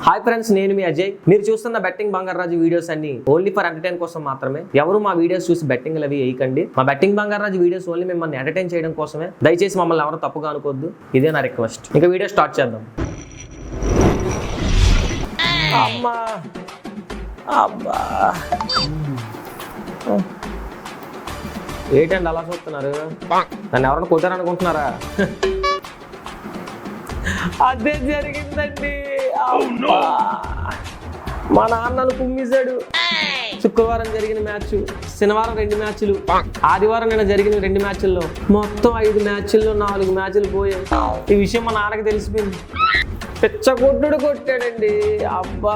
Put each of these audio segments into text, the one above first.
Hi friends, నేను మీ అజయ్. మీరు చూస్తున్న బెట్టింగ్ బంగారాజు వీడియోస్ అన్ని ఓన్లీ ఫర్ ఎంటర్టైన్ కోసం మాత్రమే. ఎవరు మా వీడియోస్ చూసి బెట్టింగ్ అవి వేయకండి. మా బెట్టింగ్ బంగారాజు వీడియోస్ ఓన్లీ మిమ్మల్ని ఎంటర్టైన్ చేయడం కోసమే. దయచేసి మమ్మల్ని ఎవరు తప్పుగా అనుకోవద్దు. ఇదే నా రిక్వెస్ట్. ఇంకా వీడియో స్టార్ట్ చేద్దాం. అమ్మా అబ్బా, ఏంటండి అలా చూస్తున్నారు? నన్ను ఎవరైనా కొట్టారనుకుంటున్నారా? అదే జరిగిందండి. మా నాన్నను కుమ్మిసాడు. శుక్రవారం జరిగిన మ్యాచ్, శనివారం 2 మ్యాచ్లు, ఆదివారం నిన్న జరిగిన 2 మ్యాచ్ల్లో మొత్తం 5 మ్యాచ్ల్లో 4 మ్యాచ్లు పోయాయి. ఈ విషయం మా నాన్నకి తెలిసిపోయింది. పిచ్చగొడ్డు కొట్టాడండి. అబ్బా,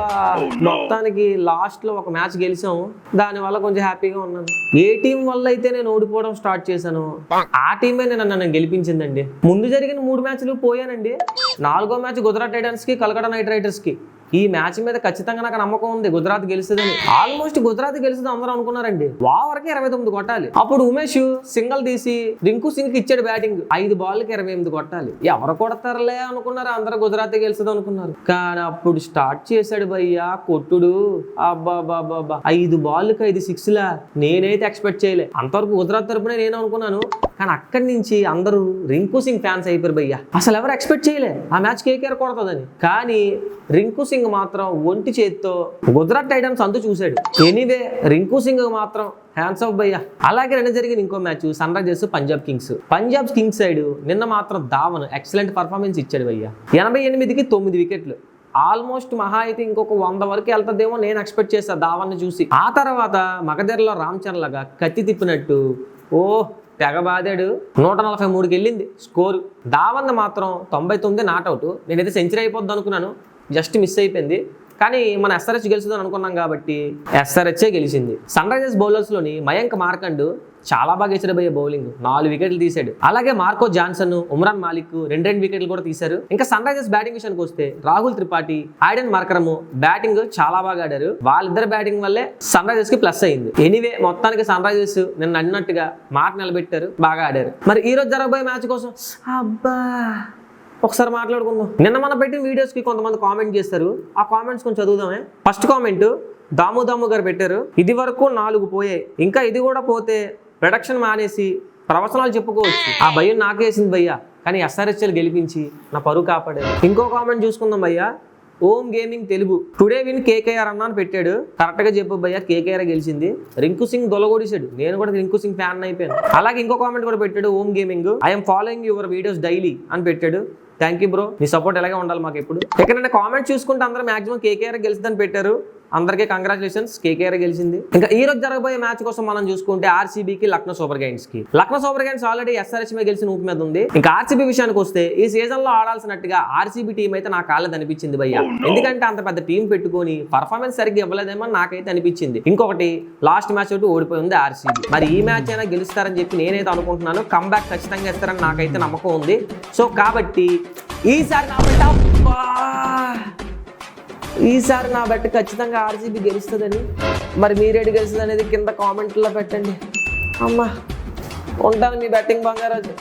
మొత్తానికి లాస్ట్ లో ఒక మ్యాచ్ గెలిచాము. దాని వల్ల కొంచెం హ్యాపీగా ఉన్నాను. ఏ టీం వల్ల అయితే నేను ఓడిపోవడం స్టార్ట్ చేశాను, ఆ టీమే నన్ను గెలిపించిందండి. ముందు జరిగిన 3 మ్యాచ్లు పోయానండి. 4వ మ్యాచ్ గుజరాత్ టైటన్స్ కి, కలకత్తా నైట్ రైడర్స్ కి. ఈ మ్యాచ్ మీద ఖచ్చితంగా నాకు నమ్మకం ఉంది, గుజరాత్ గెలుస్తుందని. ఆల్మోస్ట్ గుజరాత్ గెలుస్తుంది అందరూ అనుకున్నారండి. ఓవర్కి 29 కొట్టాలి. అప్పుడు ఉమేష్ సింగల్ తీసి రింకు సింగ్ కి ఇచ్చాడు బ్యాటింగ్. 5 బాల్కి 28 కొట్టాలి. ఎవరు కొడతారులే అనుకున్నారు, అందరూ గుజరాత్ గెలుస్తుంది అనుకున్నారు. కానీ అప్పుడు స్టార్ట్ చేశాడు భయ్యా కొట్టుడు. అబ్బా 5 బాల్కి 5 సిక్స్లా. నేనైతే ఎక్స్పెక్ట్ చేయలే. అంతవరకు గుజరాత్ తరపునే నేను అనుకున్నాను. కానీ అక్కడి నుంచి అందరూ రింకు సింగ్ ఫ్యాన్స్ అయిపోయారు భయ్యా. అసలు ఎవరు ఎక్స్పెక్ట్ చేయలే ఆ మ్యాచ్ కేకేఆర్ కొడుతుందని. కానీ రింకు సింగ్ మాత్రం ఒంటి చేత్తో గుజరాత్ టైటన్స్ అంతు చూశాడు. ఎనీవే, రింకు సింగ్ మాత్రం హ్యాండ్స్ ఆఫ్ భయ్యా. అలాగే నిన్న జరిగిన ఇంకో match Sunrisers Punjab Kings. Punjab Kings side నిన్న మాత్రం ధావన్ ఎక్సలెంట్ పర్ఫార్మెన్స్ ఇచ్చాడు భయ్యా. 88కి 9 వికెట్లు. ఆల్మోస్ట్ మహా అయితే ఇంకొక 100 వరకు వెళ్తుందేమో నేను ఎక్స్పెక్ట్ చేస్తాను ధావన్ చూసి. ఆ తర్వాత మగధరలో రామ్ చరణ్ లాగా కత్తి తిప్పినట్టు తెగ బాదాడు. 143కి వెళ్ళింది స్కోరు. ధావన్ మాత్రం 99 నాట్అవుట్. నేనైతే సెంచరీ అయిపోద్ది అనుకున్నాను, జస్ట్ మిస్ అయిపోయింది. కానీ మన ఎస్ఆర్హెచ్ గెలుస్తుందని అనుకున్నాం కాబట్టి ఎస్ఆర్హెచ్ఏ గెలిచింది. సన్ రైజర్స్ బౌలర్స్లోని మయాంక్ మార్కండ్ చాలా బాగా ఇచ్చాడు భయ్య బౌలింగ్. 4 వికెట్లు తీశాడు. అలాగే మార్కో జాన్సన్, ఉమ్రాన్ మాలిక్ 2 వికెట్లు కూడా తీశారు. ఇంకా సన్ రైజర్స్ బ్యాటింగ్ విషయానికి వస్తే రాహుల్ త్రిపాఠి, ఐడెన్ మార్కరము బ్యాటింగ్ చాలా బాగా ఆడారు. వాళ్ళిద్దరు బ్యాటింగ్ వల్లే సన్ రైజర్స్ కి ప్లస్ అయింది. ఎనీవే, మొత్తానికి సన్ రైజర్స్ నిన్న అన్నట్టుగా మాట నిలబెట్టారు, బాగా ఆడారు. మరి ఈ రోజు జరగబోయే మ్యాచ్ కోసం ఒకసారి మాట్లాడుకుందాం. నిన్న మనం పెట్టిన వీడియోస్ కి కొంతమంది కామెంట్ చేస్తారు. ఆ కామెంట్స్ కొంచెం చదువుదామే. ఫస్ట్ కామెంట్ దాము గారు పెట్టారు. ఇది వరకు 4 పోయాయి, ఇంకా ఇది కూడా పోతే ప్రొడక్షన్ మానేసి ప్రవచనాలు చెప్పుకోవచ్చు. ఆ భయం నాకేసింది భయ్యా, కానీ ఎస్ఆర్హెచ్ఎల్ గెలిపించి నా పరువు కాపాడారు. ఇంకో కామెంట్ చూసుకుందాం భయ్యా. Om gaming Telugu today win KKR అన్న అని పెట్టాడు. కరెక్ట్ గా చెప్పు భయ్యా, కేకేఆర్ గెలిచింది. రింకు సింగ్ దొలగొడిసాడు. నేను కూడా రింకు సింగ్ ఫ్యాన్ అయిపోయాను. అలాగే ఇంకో కామెంట్ కూడా పెట్టాడు Om gaming. I'm following your videos daily అని పెట్టాడు. థ్యాంక్ యూ బ్రో, నీ సపోర్ట్ ఎలాగే ఉండాలి మాకు ఎప్పుడు. ఇక్కడ కామెంట్ చూసుకుంటే అందరూ మాక్సిమం కేకేఆర్ గెలిచిందని పెట్టారు. అందరికీ కంగ్రాచులేషన్స్, కేకేఆర్ గెలిచింది. ఇంకా ఈ రోజు జరగబోయే మ్యాచ్ కోసం మనం చూసుకుంటే ఆర్సీబీకి లక్నో సూపర్ జైంట్స్ కి. Lucknow super Giants already SRH మీద గెలిచిన ఊపి మీద ఉంది. ఇంకా ఆర్సీబీ విషయానికి వస్తే ఈ సీజన్ లో ఆడాల్సినట్టుగా ఆర్సీబీ టీం అయితే నాకు కాలేదు అనిపించింది భయ్యా. ఎందుకంటే అంత పెద్ద టీం పెట్టుకొని పర్ఫార్మెన్స్ సరిగ్గా ఇవ్వలేదేమో నాకైతే అనిపించింది. ఇంకొకటి లాస్ట్ మ్యాచ్ ఒకటి ఓడిపోయి ఉంది ఆర్సీబీ. మరి ఈ మ్యాచ్ అయినా గెలుస్తారని చెప్పి నేనైతే అనుకుంటున్నాను. కంబ్యాక్ ఖచ్చితంగా ఇస్తారని నాకైతే నమ్మకం ఉంది. సో కాబట్టి ఈసారి నా బెట్ ఖచ్చితంగా ఆర్సీబీ గెలుస్తుందని. మరి మీరేడు గెలుస్తుంది అనేది కింద కామెంట్లో పెట్టండి. అమ్మా, ఉంటాను మీ బెట్టింగ్ బంగారాజు.